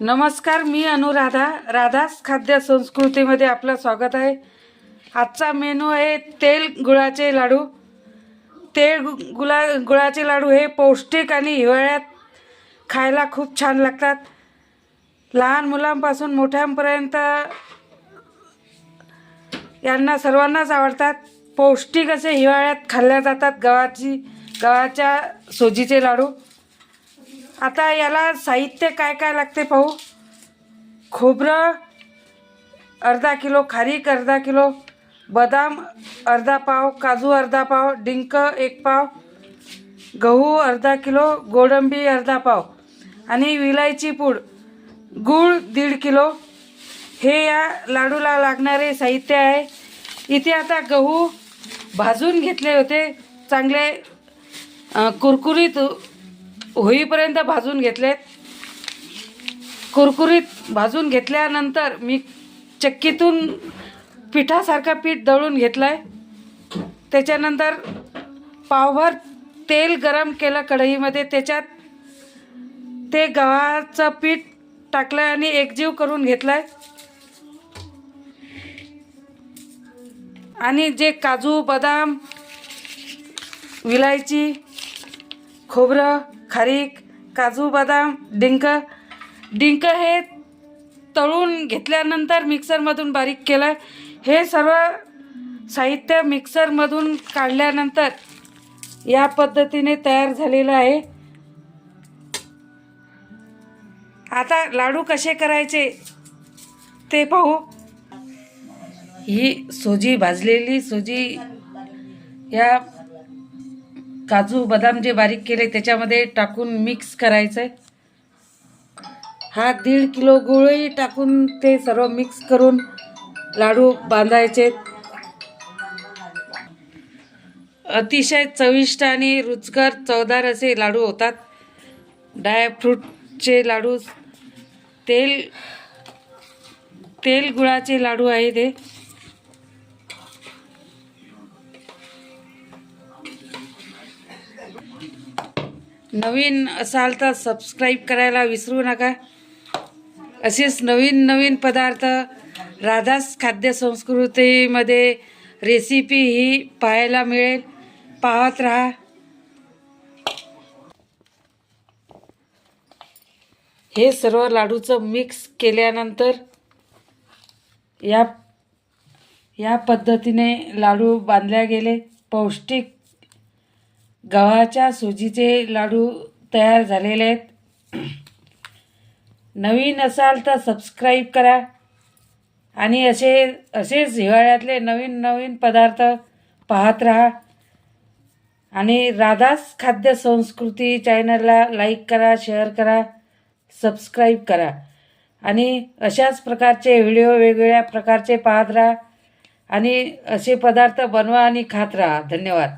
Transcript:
नमस्कार, मी अनुराधा. राधास खाद्य संस्कृतीमध्ये आपलं स्वागत आहे. आजचा मेनू आहे तेल गुळाचे लाडू. गुळाचे लाडू हे पौष्टिक आणि हिवाळ्यात खायला खूप छान लागतात. लहान मुलांपासून मोठ्यांपर्यंत यांना सर्वांनाच आवडतात. पौष्टिक असे हिवाळ्यात खाल्ल्या जातात गव्हाच्या सोजीचे लाडू. आता याला साहित्य काय काय लागते पाहू. खोबरं अर्धा किलो, खारीक अर्धा किलो, बदाम अर्धा पाव, काजू अर्धा पाव, डिंक 1 पाव, गहू अर्धा किलो, गोडंबी अर्धा पाव आणि विलायची पूड, गूळ 1.5 किलो हे या लाडूला लागणारे साहित्य आहे. इथे आता गहू भाजून घेतले होते, चांगले कुरकुरीत होईपर्यंत भाजून घेतलेत. कुरकुरीत भाजून घेतल्यानंतर मी चक्कीतून पिठासारखा पीठ दळून घेतलं आहे. त्याच्यानंतर पावभर तेल गरम केलं कढईमध्ये, त्याच्यात ते गव्हाचं पीठ टाकलं आणि एकजीव करून घेतलं आहे. आणि जे काजू, बदाम, विलायची, खोबरं, खारीक, काजू, बदाम, डिंक हे तळून घेतल्यानंतर मिक्सरमधून बारीक केलं. हे सर्व साहित्य मिक्सरमधून काढल्यानंतर या पद्धतीने तयार झालेलं आहे. आता लाडू कसे करायचे ते पाहू. ही सोजी, भाजलेली सोजी, या काजू बदाम जे बारीक केले त्याच्यामध्ये टाकून मिक्स करायचं आहे. हा 1.5 किलो गूळही टाकून ते सर्व मिक्स करून लाडू बांधायचे. अतिशय चविष्ट आणि रुचकर चवदार असे लाडू होतात. ड्रायफ्रूटचे लाडू, तेल गुळाचे लाडू आहे ते. नवीन असाल तर सबस्क्राईब करायला विसरू नका. असेच नवीन नवीन पदार्थ राधास खाद्य संस्कृतीमध्ये रेसिपी ही पाहायला मिळेल. पाहत राहा. हे सर्व लाडूचं मिक्स केल्यानंतर या पद्धतीने लाडू बांधल्या गेले. पौष्टिक गव्हाच्या सोजीचे लाडू तयार झालेले आहेत. नवीन असाल तर सबस्क्राईब करा आणि असेच हिवाळ्यातले नवीन नवीन पदार्थ पाहत राहा. आणि राधास खाद्य संस्कृती चॅनलला लाईक करा, शेअर करा, सबस्क्राईब करा आणि अशाच प्रकारचे व्हिडिओ वेगवेगळ्या प्रकारचे पाहत राहा आणि असे पदार्थ बनवा आणि खात राहा. धन्यवाद.